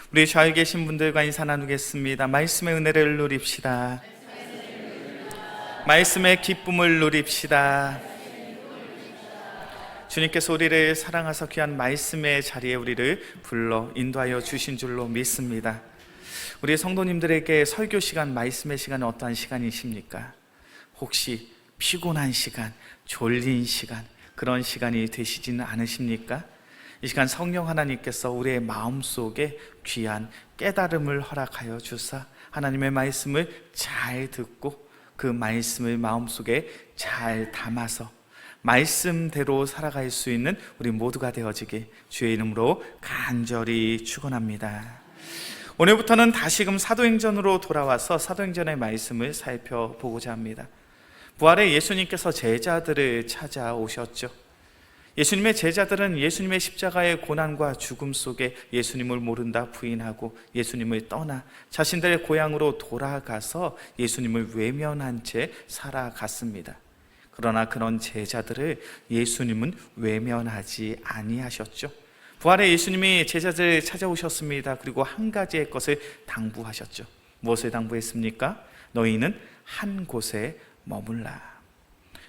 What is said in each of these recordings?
우리 잘 계신 분들과 인사 나누겠습니다. 말씀의 은혜를 누립시다. 말씀의 기쁨을 누립시다. 주님께서 우리를 사랑하사 귀한 말씀의 자리에 우리를 불러 인도하여 주신 줄로 믿습니다. 우리 성도님들에게 설교 시간, 말씀의 시간은 어떠한 시간이십니까? 혹시 피곤한 시간, 졸린 시간, 그런 시간이 되시지는 않으십니까? 이 시간 성령 하나님께서 우리의 마음속에 귀한 깨달음을 허락하여 주사 하나님의 말씀을 잘 듣고 그 말씀을 마음속에 잘 담아서 말씀대로 살아갈 수 있는 우리 모두가 되어지길 주의 이름으로 간절히 축원합니다. 오늘부터는 다시금 사도행전으로 돌아와서 사도행전의 말씀을 살펴보고자 합니다. 부활의 예수님께서 제자들을 찾아오셨죠. 예수님의 제자들은 예수님의 십자가의 고난과 죽음 속에 예수님을 모른다 부인하고 예수님을 떠나 자신들의 고향으로 돌아가서 예수님을 외면한 채 살아갔습니다. 그러나 그런 제자들을 예수님은 외면하지 아니하셨죠. 부활의 예수님이 제자들을 찾아오셨습니다. 그리고 한 가지의 것을 당부하셨죠. 무엇을 당부했습니까? 너희는 한 곳에 머물라.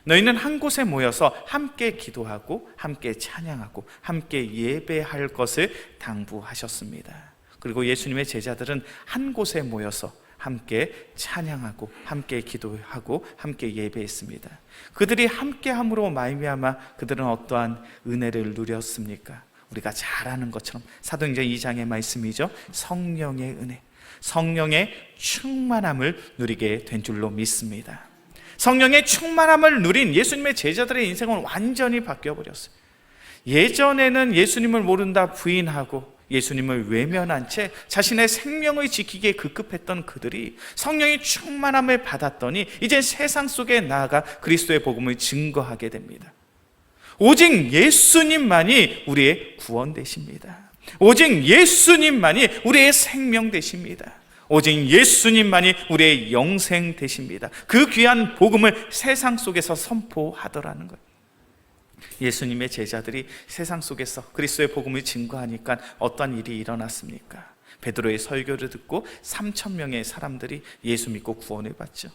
너희는 한 곳에 모여서 함께 기도하고 함께 찬양하고 함께 예배할 것을 당부하셨습니다. 그리고 예수님의 제자들은 한 곳에 모여서 함께 찬양하고 함께 기도하고 함께 예배했습니다. 그들이 함께함으로 말미암아 그들은 어떠한 은혜를 누렸습니까? 우리가 잘 아는 것처럼 사도행전 2장의 말씀이죠. 성령의 은혜, 성령의 충만함을 누리게 된 줄로 믿습니다. 성령의 충만함을 누린 예수님의 제자들의 인생은 완전히 바뀌어버렸어요. 예전에는 예수님을 모른다 부인하고 예수님을 외면한 채 자신의 생명을 지키기에 급급했던 그들이 성령의 충만함을 받았더니 이제 세상 속에 나아가 그리스도의 복음을 증거하게 됩니다. 오직 예수님만이 우리의 구원 되십니다. 오직 예수님만이 우리의 생명 되십니다. 오직 예수님만이 우리의 영생 되십니다. 그 귀한 복음을 세상 속에서 선포하더라는 거예요. 예수님의 제자들이 세상 속에서 그리스도의 복음을 증거하니까 어떤 일이 일어났습니까? 베드로의 설교를 듣고 3,000명의 사람들이 예수 믿고 구원을 받죠.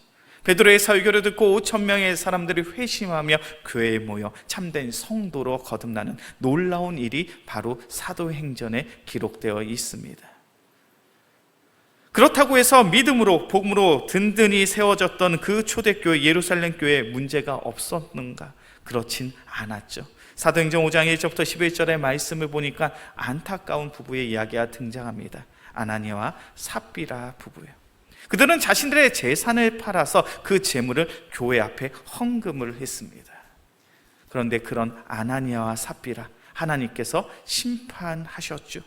베드로의 설교를 듣고 5,000명의 사람들이 회심하며 교회에 모여 참된 성도로 거듭나는 놀라운 일이 바로 사도행전에 기록되어 있습니다. 그렇다고 해서 믿음으로 복음으로 든든히 세워졌던 그 초대교회 예루살렘 교회에 문제가 없었는가? 그렇진 않았죠. 사도행전 5장 1절부터 11절의 말씀을 보니까 안타까운 부부의 이야기가 등장합니다. 아나니아와 삽비라 부부예요. 그들은 자신들의 재산을 팔아서 그 재물을 교회 앞에 헌금을 했습니다. 그런데 그런 아나니아와 삽비라 하나님께서 심판하셨죠.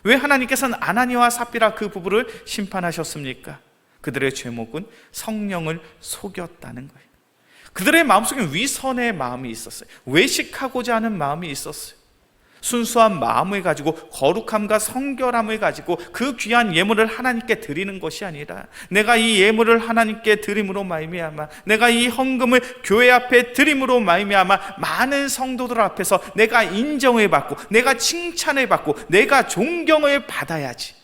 왜 하나님께서는 아나니아와 삽비라 그 부부를 심판하셨습니까? 그들의 죄목은 성령을 속였다는 거예요. 그들의 마음속에 위선의 마음이 있었어요. 외식하고자 하는 마음이 있었어요. 순수한 마음을 가지고 거룩함과 성결함을 가지고 그 귀한 예물을 하나님께 드리는 것이 아니라 내가 이 예물을 하나님께 드림으로 말미암아 내가 이 헌금을 교회 앞에 드림으로 말미암아 많은 성도들 앞에서 내가 인정을 받고 내가 칭찬을 받고 내가 존경을 받아야지,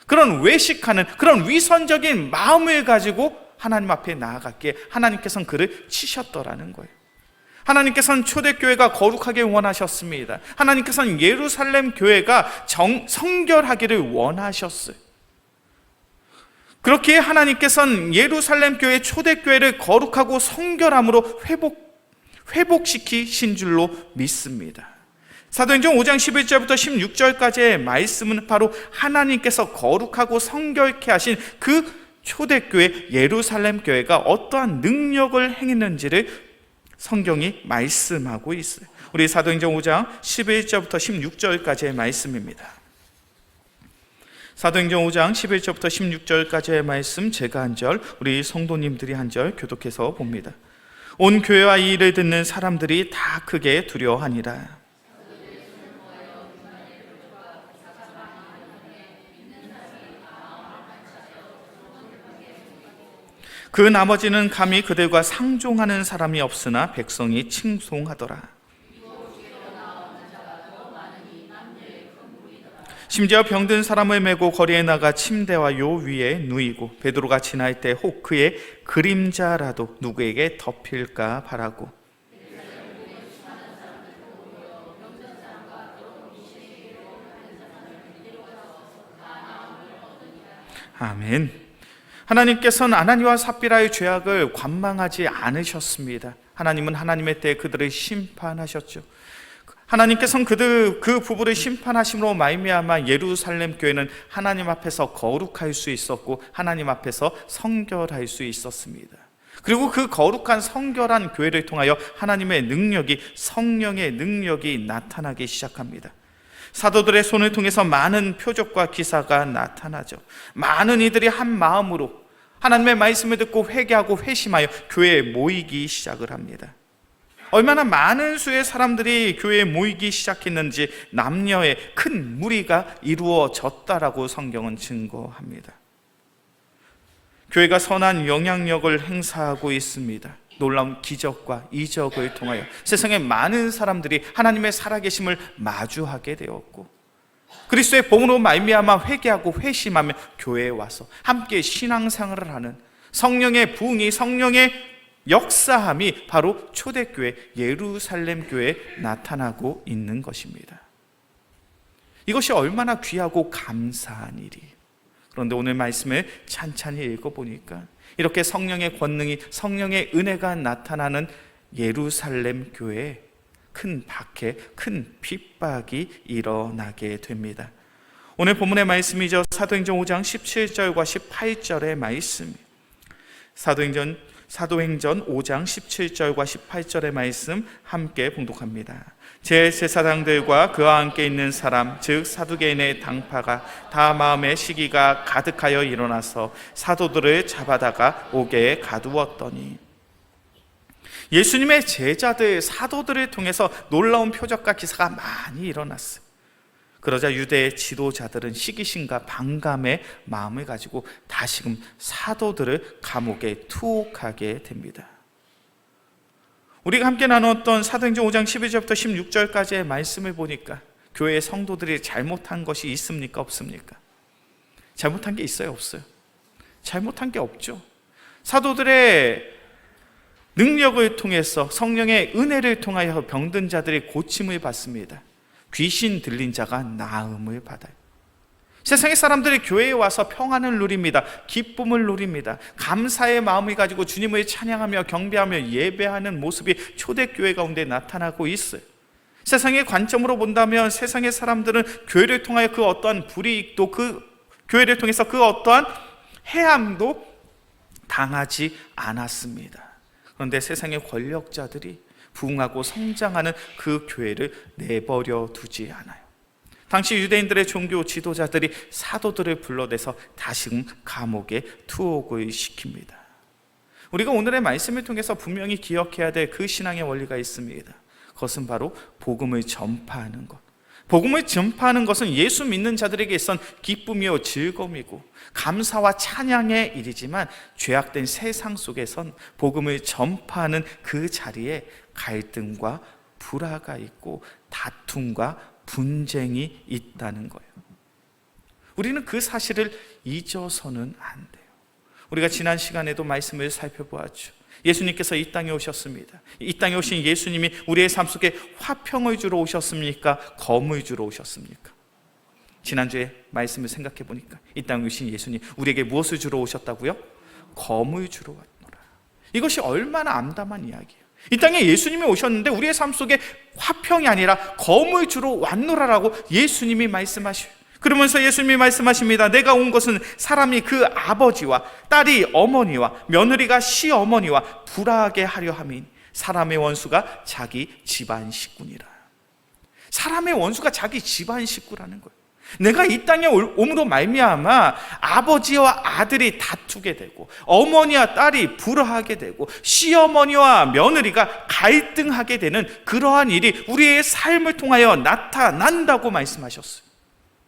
그런 외식하는 그런 위선적인 마음을 가지고 하나님 앞에 나아갔기에 하나님께서는 그를 치셨더라는 거예요. 하나님께서는 초대교회가 거룩하게 원하셨습니다. 하나님께서는 예루살렘 교회가 성결하기를 원하셨어요. 그렇게 하나님께서는 예루살렘 교회 초대교회를 거룩하고 성결함으로 회복시키신 줄로 믿습니다. 사도행전 5장 11절부터 16절까지의 말씀은 바로 하나님께서 거룩하고 성결케 하신 그 초대교회 예루살렘 교회가 어떠한 능력을 행했는지를 성경이 말씀하고 있어요. 우리 사도행전 5장 11절부터 16절까지의 말씀입니다. 사도행전 5장 11절부터 16절까지의 말씀, 제가 한 절, 우리 성도님들이 한 절 교독해서 봅니다. 온 교회와 이 일을 듣는 사람들이 다 크게 두려워하니라. 그 나머지는 감히 그들과 상종하는 사람이 없으나 백성이 칭송하더라. 심지어 병든 사람을 메고 거리에 나가 침대와 요 위에 누이고 베드로가 지날 때 혹 그의 그림자라도 누구에게 덮일까 바라고. 아멘. 하나님께서는 아나니와 삽비라의 죄악을 관망하지 않으셨습니다. 하나님은 하나님의 때에 그들을 심판하셨죠. 하나님께서는 그 부부를 심판하심으로 말미암아 예루살렘 교회는 하나님 앞에서 거룩할 수 있었고 하나님 앞에서 성결할 수 있었습니다. 그리고 그 거룩한 성결한 교회를 통하여 하나님의 능력이, 성령의 능력이 나타나기 시작합니다. 사도들의 손을 통해서 많은 표적과 기사가 나타나죠. 많은 이들이 한 마음으로 하나님의 말씀을 듣고 회개하고 회심하여 교회에 모이기 시작을 합니다. 얼마나 많은 수의 사람들이 교회에 모이기 시작했는지 남녀의 큰 무리가 이루어졌다라고 성경은 증거합니다. 교회가 선한 영향력을 행사하고 있습니다. 놀라운 기적과 이적을 통하여 세상의 많은 사람들이 하나님의 살아계심을 마주하게 되었고, 그리스도의 복음으로 말미암아 회개하고 회심하며 교회에 와서 함께 신앙생활을 하는 성령의 부흥이, 성령의 역사함이 바로 초대교회 예루살렘 교회에 나타나고 있는 것입니다. 이것이 얼마나 귀하고 감사한 일이에요. 그런데 오늘 말씀을 찬찬히 읽어보니까 이렇게 성령의 권능이, 성령의 은혜가 나타나는 예루살렘 교회에 큰 박해, 큰 핍박이 일어나게 됩니다. 오늘 본문의 말씀이죠. 사도행전 5장 17절과 18절의 말씀. 사도행전 5장 17절과 18절의 말씀 함께 봉독합니다. 제사장들과 그와 함께 있는 사람, 즉 사두개인의 당파가 다 마음의 시기가 가득하여 일어나서 사도들을 잡아다가 옥에 가두었더니. 예수님의 제자들, 사도들을 통해서 놀라운 표적과 기사가 많이 일어났어요. 그러자 유대의 지도자들은 시기심과 반감의 마음을 가지고 다시금 사도들을 감옥에 투옥하게 됩니다. 우리가 함께 나눴던 사도행전 5장 12절부터 16절까지의 말씀을 보니까 교회의 성도들이 잘못한 것이 있습니까? 없습니까? 잘못한 게 있어요? 없어요? 잘못한 게 없죠. 사도들의 능력을 통해서, 성령의 은혜를 통하여 병든 자들이 고침을 받습니다. 귀신 들린 자가 나음을 받아요. 세상의 사람들이 교회에 와서 평안을 누립니다. 기쁨을 누립니다. 감사의 마음을 가지고 주님을 찬양하며 경배하며 예배하는 모습이 초대교회 가운데 나타나고 있어요. 세상의 관점으로 본다면 세상의 사람들은 교회를 통하여 그 어떠한 불이익도, 그 교회를 통해서 그 어떠한 해함도 당하지 않았습니다. 그런데 세상의 권력자들이 부흥하고 성장하는 그 교회를 내버려 두지 않아요. 당시 유대인들의 종교 지도자들이 사도들을 불러내서 다시금 감옥에 투옥을 시킵니다. 우리가 오늘의 말씀을 통해서 분명히 기억해야 될 그 신앙의 원리가 있습니다. 그것은 바로 복음을 전파하는 것. 복음을 전파하는 것은 예수 믿는 자들에게 있선 기쁨이요 즐거움이고 감사와 찬양의 일이지만, 죄악된 세상 속에선 복음을 전파하는 그 자리에 갈등과 불화가 있고 다툼과 분쟁이 있다는 거예요. 우리는 그 사실을 잊어서는 안 돼요. 우리가 지난 시간에도 말씀을 살펴보았죠. 예수님께서 이 땅에 오셨습니다. 이 땅에 오신 예수님이 우리의 삶 속에 화평을 주러 오셨습니까? 검을 주러 오셨습니까? 지난주에 말씀을 생각해 보니까 이 땅에 오신 예수님, 우리에게 무엇을 주러 오셨다고요? 검을 주러 왔노라. 이것이 얼마나 암담한 이야기예요. 이 땅에 예수님이 오셨는데 우리의 삶 속에 화평이 아니라 검을 주러 왔노라라고 예수님이 말씀하셔요. 그러면서 예수님이 말씀하십니다. 내가 온 것은 사람이 그 아버지와 딸이 어머니와 며느리가 시어머니와 불화하게 하려 함이니 사람의 원수가 자기 집안 식구니라. 사람의 원수가 자기 집안 식구라는 거예요. 내가 이 땅에 옴으로 말미암아 아버지와 아들이 다투게 되고, 어머니와 딸이 불화하게 되고, 시어머니와 며느리가 갈등하게 되는 그러한 일이 우리의 삶을 통하여 나타난다고 말씀하셨어요.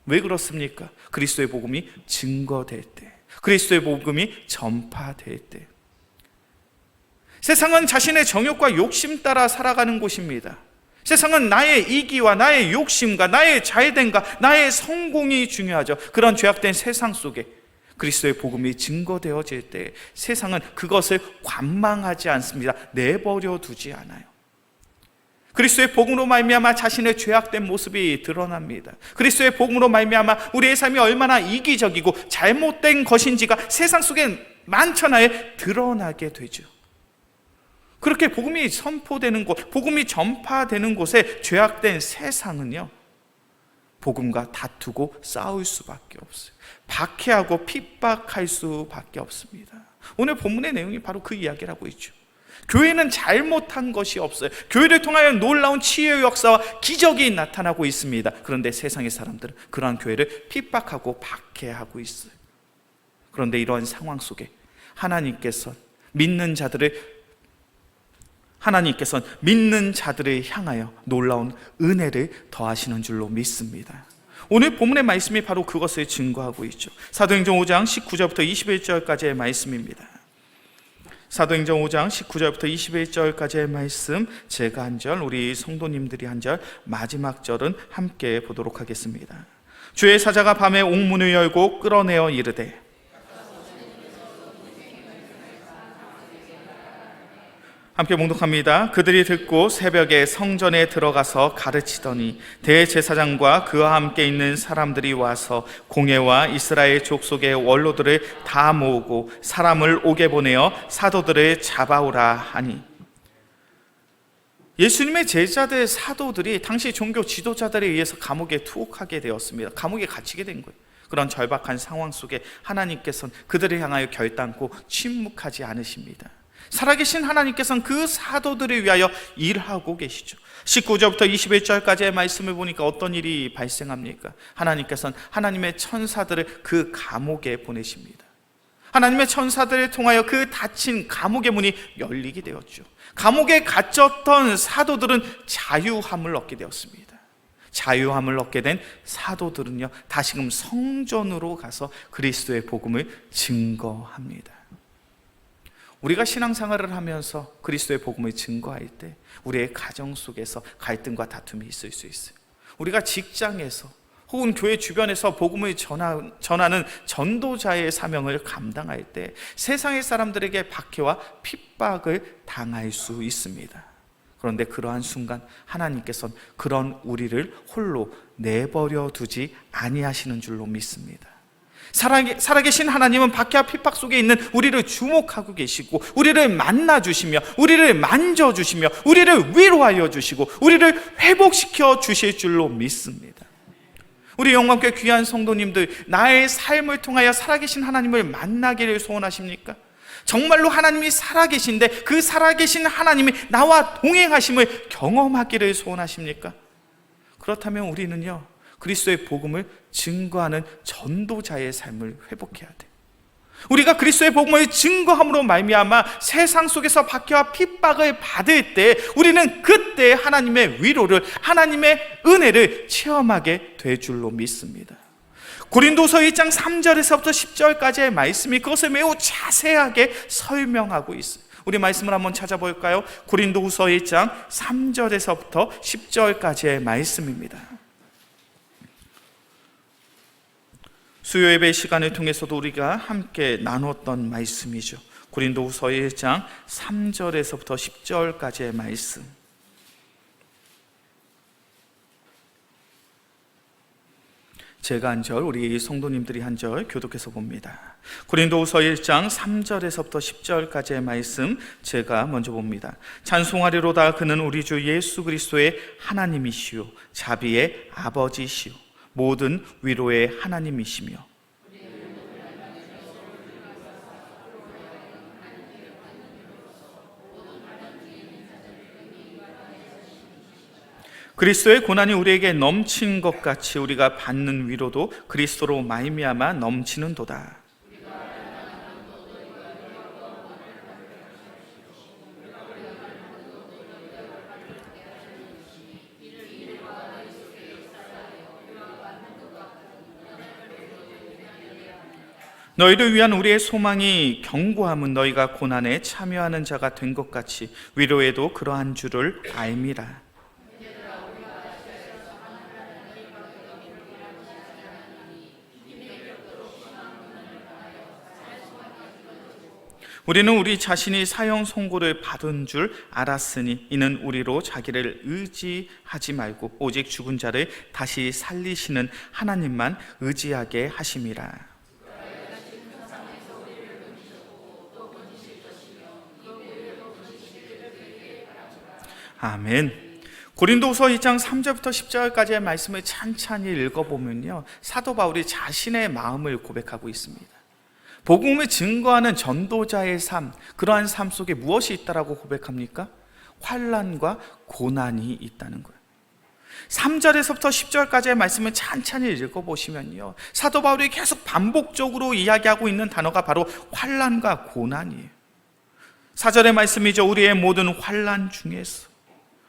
왜 그렇습니까? 그리스도의 복음이 증거될 때, 그리스도의 복음이 전파될 때. 세상은 자신의 정욕과 욕심 따라 살아가는 곳입니다. 세상은 나의 이기와 나의 욕심과 나의 잘됨과 나의 성공이 중요하죠. 그런 죄악된 세상 속에 그리스도의 복음이 증거되어질 때 세상은 그것을 관망하지 않습니다. 내버려 두지 않아요. 그리스도의 복음으로 말미암아 자신의 죄악된 모습이 드러납니다. 그리스도의 복음으로 말미암아 우리의 삶이 얼마나 이기적이고 잘못된 것인지가 세상 속에 만천하에 드러나게 되죠. 그렇게 복음이 선포되는 곳, 복음이 전파되는 곳에 죄악된 세상은요, 복음과 다투고 싸울 수밖에 없어요. 박해하고 핍박할 수밖에 없습니다. 오늘 본문의 내용이 바로 그 이야기를 하고 있죠. 교회는 잘못한 것이 없어요. 교회를 통하여 놀라운 치유의 역사와 기적이 나타나고 있습니다. 그런데 세상의 사람들은 그러한 교회를 핍박하고 박해하고 있어요. 그런데 이러한 상황 속에 하나님께서 믿는 자들을 향하여 놀라운 은혜를 더하시는 줄로 믿습니다. 오늘 본문의 말씀이 바로 그것을 증거하고 있죠. 사도행전 5장 19절부터 21절까지의 말씀입니다. 사도행전 5장 19절부터 21절까지의 말씀, 제가 한 절, 우리 성도님들이 한 절, 마지막 절은 함께 보도록 하겠습니다. 주의 사자가 밤에 옥문을 열고 끌어내어 이르되, 함께 봉독합니다. 그들이 듣고 새벽에 성전에 들어가서 가르치더니 대제사장과 그와 함께 있는 사람들이 와서 공회와 이스라엘 족속의 원로들을 다 모으고 사람을 옥에 보내어 사도들을 잡아오라 하니, 예수님의 제자들 사도들이 당시 종교 지도자들에 의해서 감옥에 투옥하게 되었습니다. 감옥에 갇히게 된 거예요. 그런 절박한 상황 속에 하나님께서는 그들을 향하여 결단코 침묵하지 않으십니다. 살아계신 하나님께서는 그 사도들을 위하여 일하고 계시죠. 19절부터 21절까지의 말씀을 보니까 어떤 일이 발생합니까? 하나님께서는 하나님의 천사들을 그 감옥에 보내십니다. 하나님의 천사들을 통하여 그 닫힌 감옥의 문이 열리게 되었죠. 감옥에 갇혔던 사도들은 자유함을 얻게 되었습니다. 자유함을 얻게 된 사도들은요, 다시금 성전으로 가서 그리스도의 복음을 증거합니다. 우리가 신앙생활을 하면서 그리스도의 복음을 증거할 때 우리의 가정 속에서 갈등과 다툼이 있을 수 있어요. 우리가 직장에서 혹은 교회 주변에서 복음을 전하는 전도자의 사명을 감당할 때 세상의 사람들에게 박해와 핍박을 당할 수 있습니다. 그런데 그러한 순간 하나님께서는 그런 우리를 홀로 내버려 두지 아니하시는 줄로 믿습니다. 살아계신 하나님은 박해와 핍박 속에 있는 우리를 주목하고 계시고 우리를 만나주시며 우리를 만져주시며 우리를 위로하여 주시고 우리를 회복시켜 주실 줄로 믿습니다. 우리 영광교회 귀한 성도님들, 나의 삶을 통하여 살아계신 하나님을 만나기를 소원하십니까? 정말로 하나님이 살아계신데 그 살아계신 하나님이 나와 동행하심을 경험하기를 소원하십니까? 그렇다면 우리는요, 그리스도의 복음을 증거하는 전도자의 삶을 회복해야 돼. 우리가 그리스도의 복음을 증거함으로 말미암아 세상 속에서 박해와 핍박을 받을 때 우리는 그때 하나님의 위로를, 하나님의 은혜를 체험하게 될 줄로 믿습니다. 고린도서 1장 3절에서부터 10절까지의 말씀이 그것을 매우 자세하게 설명하고 있어요. 우리 말씀을 한번 찾아볼까요? 고린도후서 1장 3절에서부터 10절까지의 말씀입니다. 수요 예배 시간을 통해서도 우리가 함께 나눴던 말씀이죠. 고린도후서 1장 3절에서부터 10절까지의 말씀. 제가 한 절, 우리 성도님들이 한 절 교독해서 봅니다. 고린도후서 1장 3절에서부터 10절까지의 말씀 제가 먼저 봅니다. 찬송하리로다. 그는 우리 주 예수 그리스도의 하나님이시요 자비의 아버지시요 모든 위로의 하나님이시며 그리스도의 고난이 우리에게 넘친 것 같이 우리가 받는 위로도 그리스도로 말미암아 넘치는도다. 너희를 위한 우리의 소망이 견고함은 너희가 고난에 참여하는 자가 된 것 같이 위로에도 그러한 줄을 알미라. 우리는 우리 자신이 사형 선고를 받은 줄 알았으니 이는 우리로 자기를 의지하지 말고 오직 죽은 자를 다시 살리시는 하나님만 의지하게 하심이라. 아멘. 고린도후서 2장 3절부터 10절까지의 말씀을 찬찬히 읽어보면요, 사도 바울이 자신의 마음을 고백하고 있습니다. 복음을 증거하는 전도자의 삶, 그러한 삶 속에 무엇이 있다라고 고백합니까? 환난과 고난이 있다는 거예요. 3절에서부터 10절까지의 말씀을 찬찬히 읽어보시면요, 사도 바울이 계속 반복적으로 이야기하고 있는 단어가 바로 환난과 고난이에요. 4절의 말씀이죠. 우리의 모든 환난 중에서.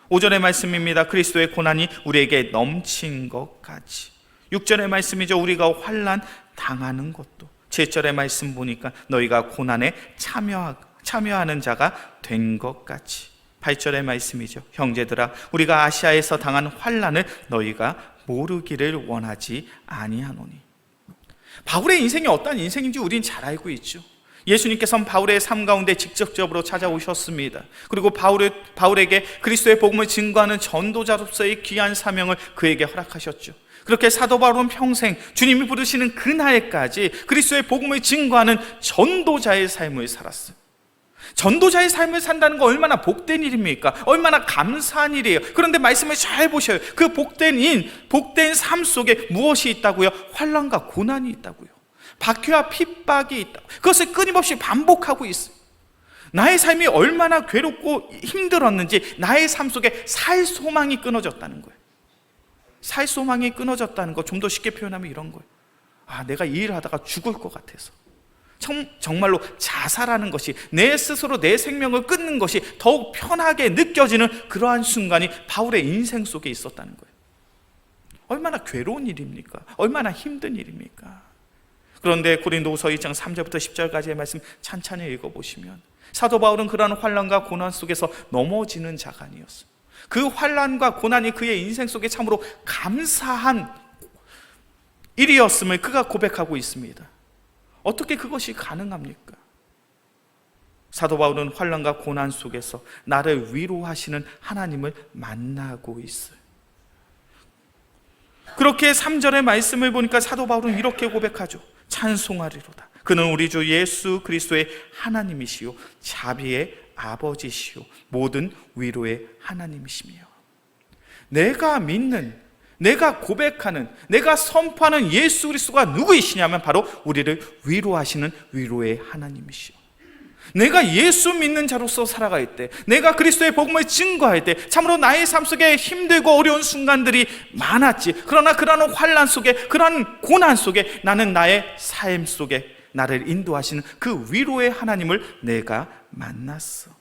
5절의 말씀입니다. 그리스도의 고난이 우리에게 넘친 것 같이. 6절의 말씀이죠. 우리가 환난 당하는 것도. 7절의 말씀 보니까 너희가 고난에 참여하는 자가 된 것 같이. 8절의 말씀이죠. 형제들아, 우리가 아시아에서 당한 환난을 너희가 모르기를 원하지 아니하노니. 바울의 인생이 어떤 인생인지 우린 잘 알고 있죠. 예수님께서는 바울의 삶 가운데 직접적으로 찾아오셨습니다. 그리고 바울에게 그리스도의 복음을 증거하는 전도자로서의 귀한 사명을 그에게 허락하셨죠. 그렇게 사도 바울은 평생 주님이 부르시는 그날까지 그리스도의 복음을 증거하는 전도자의 삶을 살았어요. 전도자의 삶을 산다는 거 얼마나 복된 일입니까? 얼마나 감사한 일이에요. 그런데 말씀을 잘 보셔요. 그 복된 삶 속에 무엇이 있다고요? 환난과 고난이 있다고요. 박해와 핍박이 있다고. 그것을 끊임없이 반복하고 있어요. 나의 삶이 얼마나 괴롭고 힘들었는지 나의 삶 속에 살 소망이 끊어졌다는 거예요. 살 소망이 끊어졌다는 거 좀 더 쉽게 표현하면 이런 거예요. 내가 이 일을 하다가 죽을 것 같아서. 정말로 자살하는 것이, 내 스스로 내 생명을 끊는 것이 더욱 편하게 느껴지는 그러한 순간이 바울의 인생 속에 있었다는 거예요. 얼마나 괴로운 일입니까? 얼마나 힘든 일입니까? 그런데 고린도후서 2장 3절부터 10절까지의 말씀 찬찬히 읽어보시면 사도 바울은 그러한 환난과 고난 속에서 넘어지는 자가 아니었어요. 그 환난과 고난이 그의 인생 속에 참으로 감사한 일이었음을 그가 고백하고 있습니다. 어떻게 그것이 가능합니까? 사도 바울은 환난과 고난 속에서 나를 위로하시는 하나님을 만나고 있어요. 그렇게 3절의 말씀을 보니까 사도 바울은 이렇게 고백하죠. 찬송하리로다. 그는 우리 주 예수 그리스도의 하나님이시요 자비의 아버지시요 모든 위로의 하나님이시며, 내가 믿는, 내가 고백하는, 내가 선포하는 예수 그리스도가 누구이시냐면 바로 우리를 위로하시는 위로의 하나님이시요. 내가 예수 믿는 자로서 살아갈 때, 내가 그리스도의 복음을 증거할 때 참으로 나의 삶 속에 힘들고 어려운 순간들이 많았지. 그러나 그러한 환난 속에, 그러한 고난 속에 나는 나의 삶 속에 나를 인도하시는 그 위로의 하나님을 내가 만났어.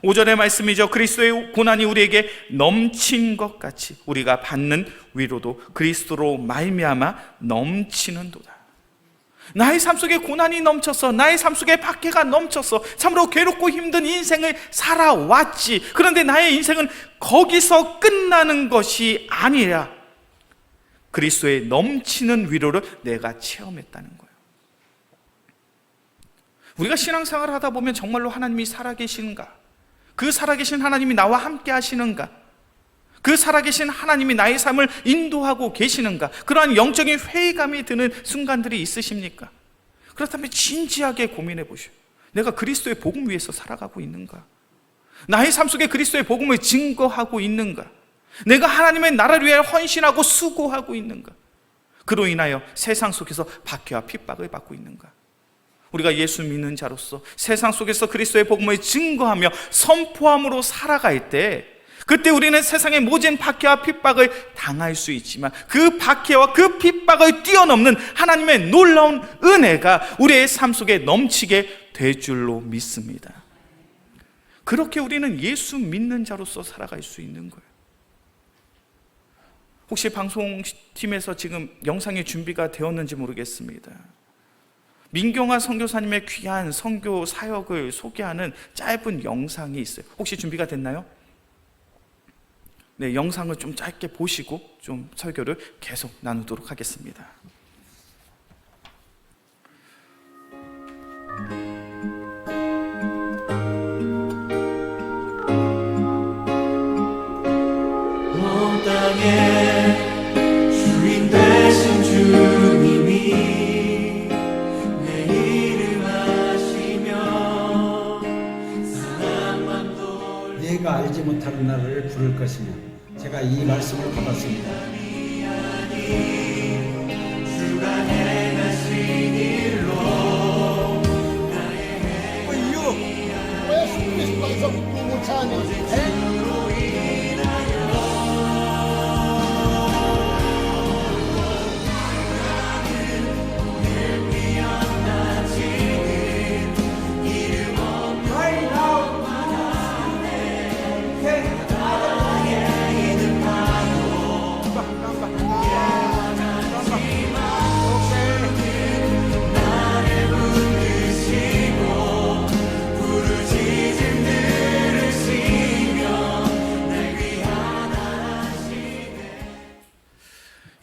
5절의 말씀이죠. 그리스도의 고난이 우리에게 넘친 것 같이 우리가 받는 위로도 그리스도로 말미암아 넘치는도다. 나의 삶 속에 고난이 넘쳐서, 나의 삶 속에 박해가 넘쳐서 참으로 괴롭고 힘든 인생을 살아왔지. 그런데 나의 인생은 거기서 끝나는 것이 아니라 그리스도의 넘치는 위로를 내가 체험했다는 거예요. 우리가 신앙생활을 하다 보면 정말로 하나님이 살아계신가? 그 살아계신 하나님이 나와 함께 하시는가? 그 살아계신 하나님이 나의 삶을 인도하고 계시는가? 그러한 영적인 회의감이 드는 순간들이 있으십니까? 그렇다면 진지하게 고민해 보시오. 내가 그리스도의 복음 위에서 살아가고 있는가? 나의 삶 속에 그리스도의 복음을 증거하고 있는가? 내가 하나님의 나라를 위해 헌신하고 수고하고 있는가? 그로 인하여 세상 속에서 박해와 핍박을 받고 있는가? 우리가 예수 믿는 자로서 세상 속에서 그리스도의 복음을 증거하며 선포함으로 살아갈 때, 그때 우리는 세상의 모진 박해와 핍박을 당할 수 있지만 그 박해와 그 핍박을 뛰어넘는 하나님의 놀라운 은혜가 우리의 삶 속에 넘치게 될 줄로 믿습니다. 그렇게 우리는 예수 믿는 자로서 살아갈 수 있는 거예요. 혹시 방송팀에서 지금 영상이 준비가 되었는지 모르겠습니다. 민경아 선교사님의 귀한 선교 사역을 소개하는 짧은 영상이 있어요. 혹시 준비가 됐나요? 네, 영상을 좀 짧게 보시고 좀 설교를 계속 나누도록 하겠습니다. 나라를 부를 것이며 제가 이 말씀을 받았습니다. 예수 그리스도에서 못하니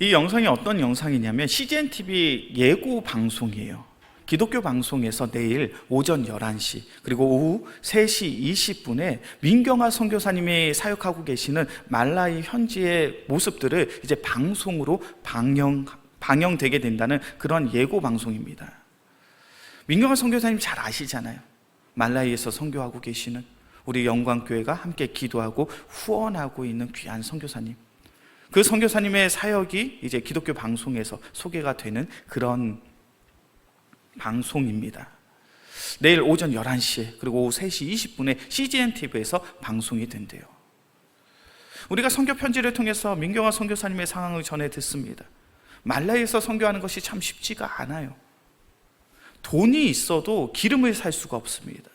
이 영상이 어떤 영상이냐면 CGN TV 예고 방송이에요. 기독교 방송에서 내일 오전 11시 그리고 오후 3시 20분에 민경아 선교사님이 사역하고 계시는 말라이 현지의 모습들을 이제 방송으로 방영되게 된다는 그런 예고 방송입니다. 민경아 선교사님 잘 아시잖아요. 말라이에서 선교하고 계시는 우리 영광교회가 함께 기도하고 후원하고 있는 귀한 선교사님. 그 선교사님의 사역이 이제 기독교 방송에서 소개가 되는 그런 방송입니다. 내일 오전 11시에 그리고 오후 3시 20분에 CGN TV에서 방송이 된대요. 우리가 선교 편지를 통해서 민경아 선교사님의 상황을 전해 듣습니다. 말라이에서 선교하는 것이 참 쉽지가 않아요. 돈이 있어도 기름을 살 수가 없습니다.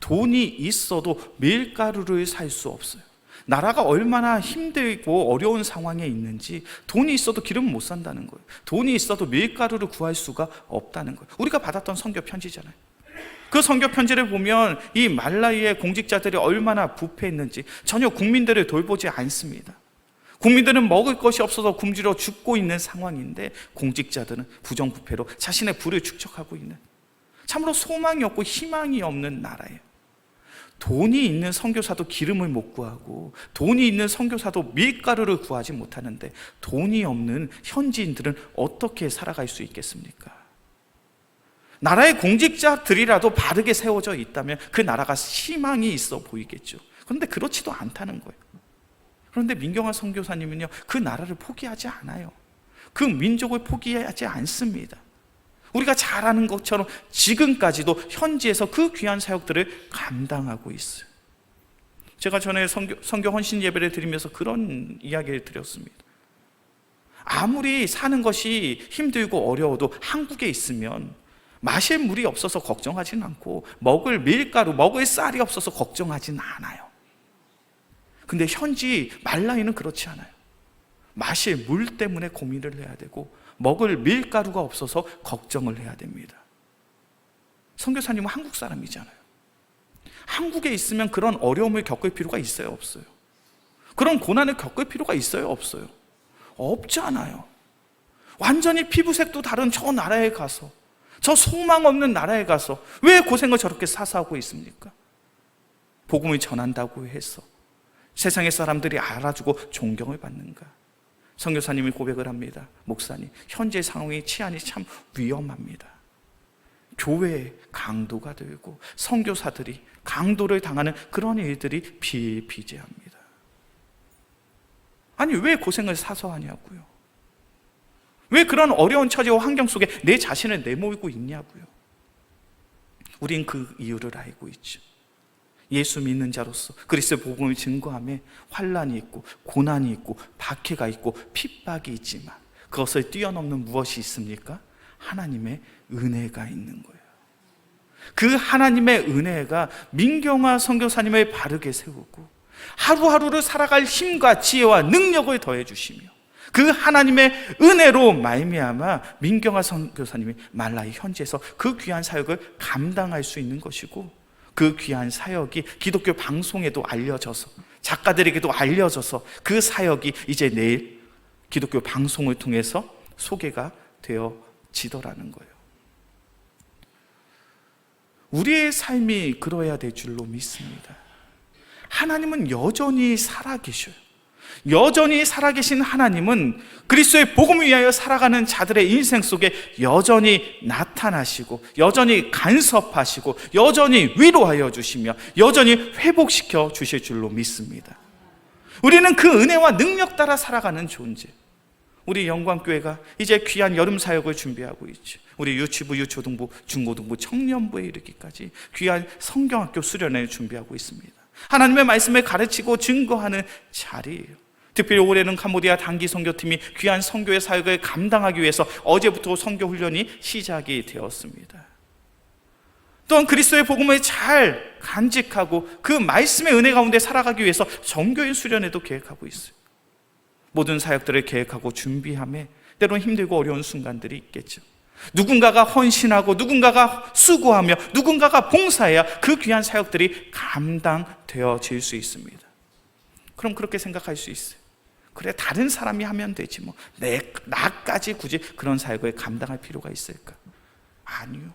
돈이 있어도 밀가루를 살 수 없어요. 나라가 얼마나 힘들고 어려운 상황에 있는지 돈이 있어도 기름은 못 산다는 거예요. 돈이 있어도 밀가루를 구할 수가 없다는 거예요. 우리가 받았던 선교 편지잖아요. 그 선교 편지를 보면 이 말라이의 공직자들이 얼마나 부패했는지 전혀 국민들을 돌보지 않습니다. 국민들은 먹을 것이 없어서 굶주려 죽고 있는 상황인데 공직자들은 부정부패로 자신의 부를 축적하고 있는, 참으로 소망이 없고 희망이 없는 나라예요. 돈이 있는 선교사도 기름을 못 구하고 돈이 있는 선교사도 밀가루를 구하지 못하는데 돈이 없는 현지인들은 어떻게 살아갈 수 있겠습니까? 나라의 공직자들이라도 바르게 세워져 있다면 그 나라가 희망이 있어 보이겠죠. 그런데 그렇지도 않다는 거예요. 그런데 민경아 선교사님은요, 그 나라를 포기하지 않아요. 그 민족을 포기하지 않습니다. 우리가 잘 아는 것처럼 지금까지도 현지에서 그 귀한 사역들을 감당하고 있어요. 제가 전에 선교 헌신 예배를 드리면서 그런 이야기를 드렸습니다. 아무리 사는 것이 힘들고 어려워도 한국에 있으면 마실 물이 없어서 걱정하지는 않고 먹을 밀가루, 먹을 쌀이 없어서 걱정하지는 않아요. 근데 현지 말라이는 그렇지 않아요. 마실 물 때문에 고민을 해야 되고 먹을 밀가루가 없어서 걱정을 해야 됩니다. 선교사님은 한국 사람이잖아요. 한국에 있으면 그런 어려움을 겪을 필요가 있어요, 없어요? 그런 고난을 겪을 필요가 있어요, 없어요? 없잖아요. 완전히 피부색도 다른 저 나라에 가서, 저 소망 없는 나라에 가서 왜 고생을 저렇게 사서 하고 있습니까? 복음을 전한다고 해서 세상의 사람들이 알아주고 존경을 받는가? 선교사님이 고백을 합니다. 목사님, 현재 상황이 치안이 참 위험합니다. 교회에 강도가 되고 선교사들이 강도를 당하는 그런 일들이 비일비재합니다. 아니, 왜 고생을 사서 하냐고요? 왜 그런 어려운 처지와 환경 속에 내 자신을 내몰고 있냐고요? 우린 그 이유를 알고 있죠. 예수 믿는 자로서 그리스도의 복음을 증거하며 환난이 있고 고난이 있고 박해가 있고 핍박이 있지만 그것을 뛰어넘는 무엇이 있습니까? 하나님의 은혜가 있는 거예요. 그 하나님의 은혜가 민경아 선교사님을 바르게 세우고 하루하루를 살아갈 힘과 지혜와 능력을 더해 주시며 그 하나님의 은혜로 말미암아 민경아 선교사님이 말라이 현지에서 그 귀한 사역을 감당할 수 있는 것이고, 그 귀한 사역이 기독교 방송에도 알려져서 작가들에게도 알려져서 그 사역이 이제 내일 기독교 방송을 통해서 소개가 되어지더라는 거예요. 우리의 삶이 그러해야 될 줄로 믿습니다. 하나님은 여전히 살아계셔요. 여전히 살아계신 하나님은 그리스도의 복음을 위하여 살아가는 자들의 인생 속에 여전히 나타나시고 여전히 간섭하시고 여전히 위로하여 주시며 여전히 회복시켜 주실 줄로 믿습니다. 우리는 그 은혜와 능력 따라 살아가는 존재. 우리 영광교회가 이제 귀한 여름 사역을 준비하고 있죠. 우리 유치부, 유초등부, 중고등부, 청년부에 이르기까지 귀한 성경학교 수련회를 준비하고 있습니다. 하나님의 말씀을 가르치고 증거하는 자리예요. 특별히 올해는 캄보디아 단기 선교팀이 귀한 선교의 사역을 감당하기 위해서 어제부터 선교 훈련이 시작이 되었습니다. 또한 그리스도의 복음을 잘 간직하고 그 말씀의 은혜 가운데 살아가기 위해서 정교인 수련회도 계획하고 있어요. 모든 사역들을 계획하고 준비함에 때로는 힘들고 어려운 순간들이 있겠죠. 누군가가 헌신하고 누군가가 수고하며 누군가가 봉사해야 그 귀한 사역들이 감당되어질 수 있습니다. 그럼 그렇게 생각할 수 있어요. 그래, 다른 사람이 하면 되지 뭐 나까지 굳이 그런 사역을 감당할 필요가 있을까? 아니요.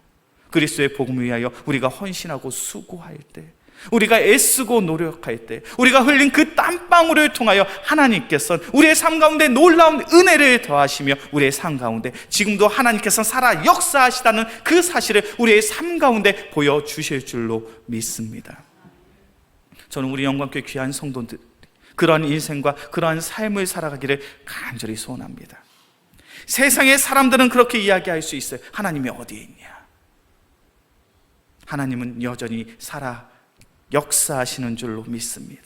그리스도의 복음을 위하여 우리가 헌신하고 수고할 때, 우리가 애쓰고 노력할 때, 우리가 흘린 그 땀방울을 통하여 하나님께서는 우리의 삶 가운데 놀라운 은혜를 더하시며 우리의 삶 가운데 지금도 하나님께서 살아 역사하시다는 그 사실을 우리의 삶 가운데 보여주실 줄로 믿습니다. 저는 우리 영광교회 귀한 성도들 그러한 인생과 그러한 삶을 살아가기를 간절히 소원합니다. 세상의 사람들은 그렇게 이야기할 수 있어요. 하나님이 어디에 있냐? 하나님은 여전히 살아 역사하시는 줄로 믿습니다.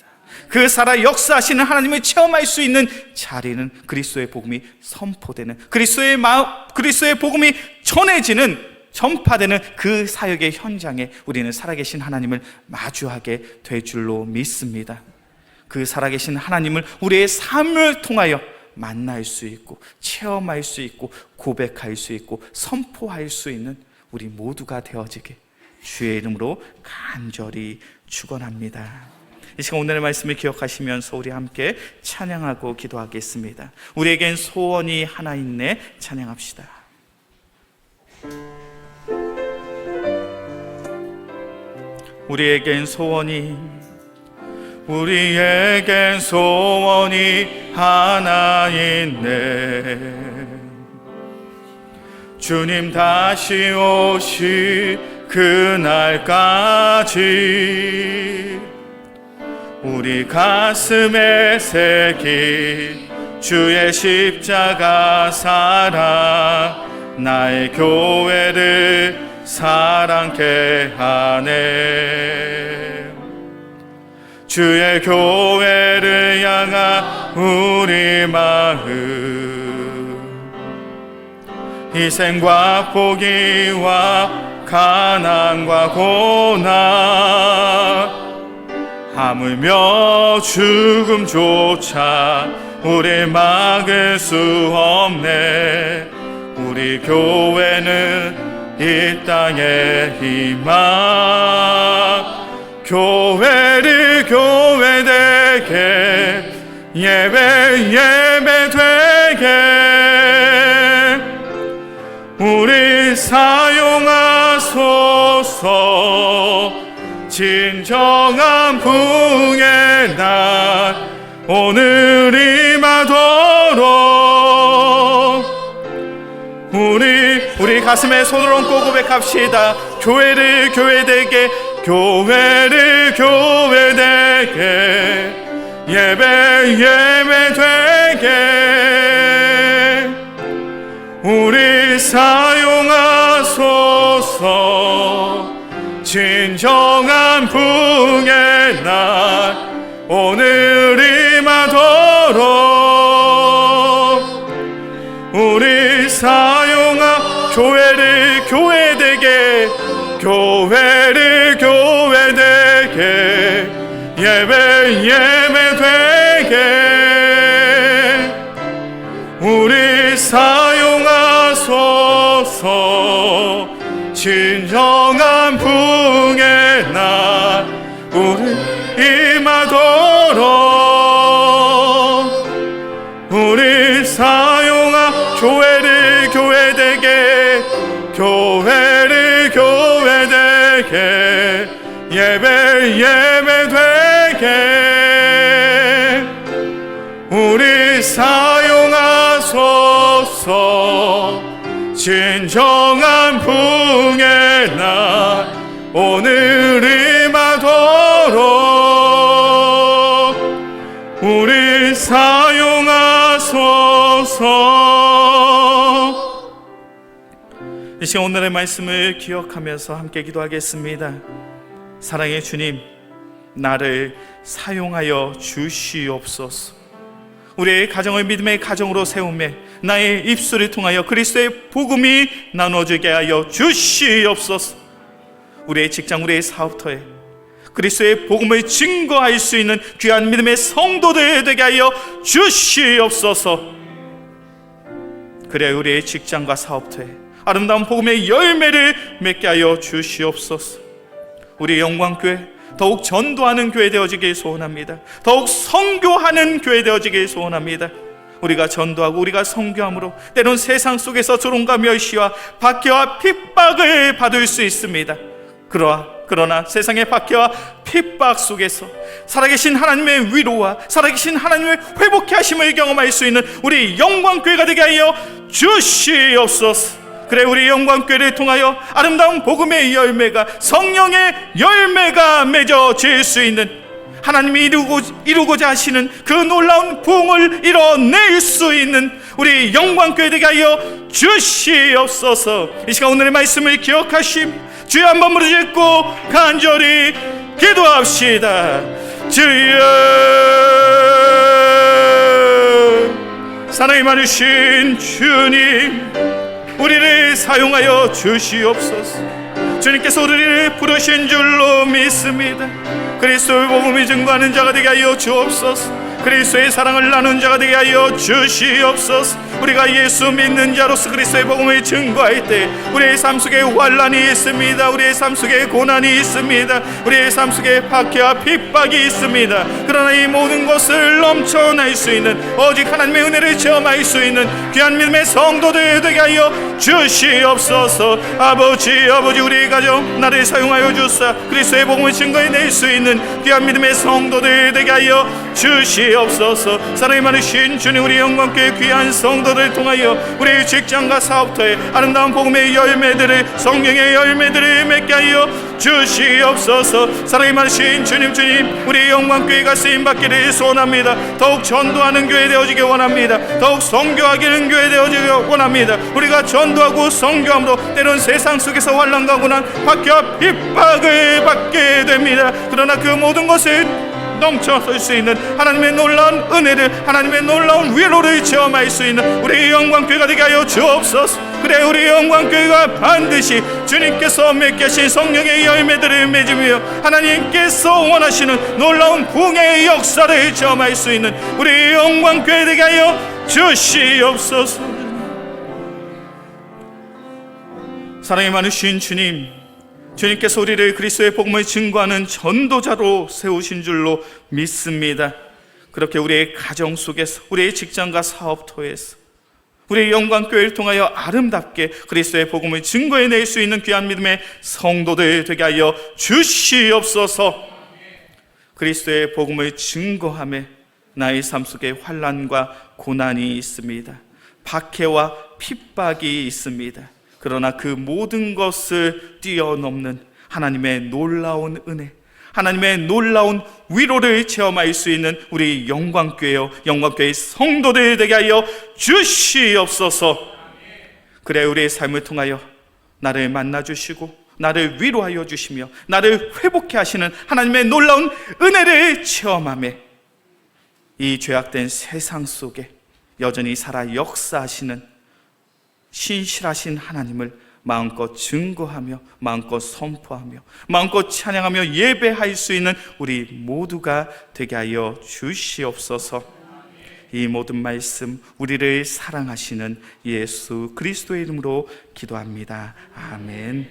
그 살아 역사하시는 하나님을 체험할 수 있는 자리는 그리스도의 복음이 선포되는, 그리스도의 복음이 전해지는, 전파되는 그 사역의 현장에 우리는 살아계신 하나님을 마주하게 될 줄로 믿습니다. 그 살아계신 하나님을 우리의 삶을 통하여 만날 수 있고 체험할 수 있고 고백할 수 있고 선포할 수 있는 우리 모두가 되어지게 주의 이름으로 간절히 축원합니다. 이 시간 오늘의 말씀을 기억하시면서 우리 함께 찬양하고 기도하겠습니다. 우리에겐 소원이 하나 있네. 찬양합시다. 우리에겐 소원이 하나 있네. 주님 다시 오실 그날까지 우리 가슴에 새긴 주의 십자가 사랑, 나의 교회를 사랑케 하네. 주의 교회를 향한 우리 마음, 희생과 포기와 가난과 고난, 하물며 죽음조차 우리 막을 수 없네. 우리 교회는 이 땅의 희망, 교회를 교회되게, 예배되게 우리 사용하소서. 진정한 부흥의 날 오늘 임하도록 우리 가슴에 손을 얹고 고백합시다. 교회를 교회되게, 교회를 교회되게, 예배되게 우리 사용하소서. 진정한 부흥의 날 오늘 임하도록 우리 사용하 교회를 교회되게, 교회를 교회되게, 예배되게 우리 사용하소서. 진정한 부흥의 날 우리 임하도록 우리 사용하 교회를 교회되게, 교회를 교회되게, 예배되게 우리 사용하소서. 진정한 부흥의 날 오늘 임하도록 우리 이 시간 오늘의 말씀을 기억하면서 함께 기도하겠습니다. 사랑의 주님, 나를 사용하여 주시옵소서. 우리의 가정을 믿음의 가정으로 세우며 나의 입술을 통하여 그리스도의 복음이 나눠지게 하여 주시옵소서. 우리의 직장, 우리의 사업터에 그리스도의 복음을 증거할 수 있는 귀한 믿음의 성도들 되게 하여 주시옵소서. 그래 우리의 직장과 사업터에 아름다운 복음의 열매를 맺게 하여 주시옵소서. 우리 영광교회 더욱 전도하는 교회 되어지길 소원합니다. 더욱 선교하는 교회 되어지길 소원합니다. 우리가 전도하고 우리가 선교함으로 때론 세상 속에서 조롱과 멸시와 박해와 핍박을 받을 수 있습니다. 그러나 세상의 박해와 핍박 속에서 살아계신 하나님의 위로와 살아계신 하나님의 회복케 하심을 경험할 수 있는 우리 영광교회가 되게 하여 주시옵소서. 그래 우리 영광교회를 통하여 아름다운 복음의 열매가, 성령의 열매가 맺어질 수 있는, 하나님이 이루고자 하시는 그 놀라운 부흥을 이뤄낼 수 있는 우리 영광교회 되게 하여 주시옵소서. 이 시간 오늘의 말씀을 기억하심 주여 한번 부르짖고 간절히 기도합시다. 주여, 사랑이 많으신 주님, 우리를 사용하여 주시옵소서. 주님께서 우리를 부르신 줄로 믿습니다. 그리스도의 복음을 증거하는 자가 되게 하여 주옵소서. 그리스도의 사랑을 나눈 자가 되게 하여 주시옵소서. 우리가 예수 믿는 자로서 그리스도의 복음을 증거할 때 우리의 삶 속에 환난이 있습니다. 우리의 삶 속에 고난이 있습니다. 우리의 삶 속에 박해와 핍박이 있습니다. 그러나 이 모든 것을 넘쳐날 수 있는, 오직 하나님의 은혜를 체험할 수 있는 귀한 믿음의 성도들 되게 하여 주시옵소서. 아버지 우리의 가정 나를 사용하여 주사 그리스도의 복음을 증거해낼 수 있는 귀한 믿음의 성도들 되게 하여 주시옵소서. 사랑이 많으신 주님, 우리 영광교회 귀한 성도들 통하여 우리의 직장과 사업터에 아름다운 복음의 열매들을, 성령의 열매들을 맺게 하여 주시옵소서. 사랑이 많으신 주님, 우리 영광교회가 쓰임받기를 소원합니다. 더욱 전도하는 교회 되어지기 원합니다. 더욱 선교하기는 교회 되어지기 원합니다. 우리가 전도하고 선교함으로 때론 세상 속에서 환난과 고난, 박해와 핍박을 받게 됩니다. 그러나 그 모든 것을 넘쳐설 수 있는 하나님의 놀라운 은혜를, 하나님의 놀라운 위로를 체험할 수 있는 우리 영광교회가 되게 하여 주옵소서. 그래 우리 영광교회가 반드시 주님께서 맺게 하신 성령의 열매들을 맺으며 하나님께서 원하시는 놀라운 부흥의 역사를 체험할 수 있는 우리 영광교회 되게 하여 주시옵소서. 사랑이 많으신 주님, 주님께서 우리를 그리스도의 복음을 증거하는 전도자로 세우신 줄로 믿습니다. 그렇게 우리의 가정 속에서, 우리의 직장과 사업터에서 우리의 영광교회를 통하여 아름답게 그리스도의 복음을 증거해낼 수 있는 귀한 믿음의 성도들 되게 하여 주시옵소서. 그리스도의 복음을 증거하며 나의 삶 속에 환난과 고난이 있습니다. 박해와 핍박이 있습니다. 그러나 그 모든 것을 뛰어넘는 하나님의 놀라운 은혜, 하나님의 놀라운 위로를 체험할 수 있는 우리 영광교회요, 영광교회 성도들 되게 하여 주시옵소서. 그래 우리의 삶을 통하여 나를 만나주시고 나를 위로하여 주시며 나를 회복케 하시는 하나님의 놀라운 은혜를 체험하며 이 죄악된 세상 속에 여전히 살아 역사하시는 신실하신 하나님을 마음껏 증거하며 마음껏 선포하며 마음껏 찬양하며 예배할 수 있는 우리 모두가 되게 하여 주시옵소서. 이 모든 말씀 우리를 사랑하시는 예수 그리스도의 이름으로 기도합니다. 아멘.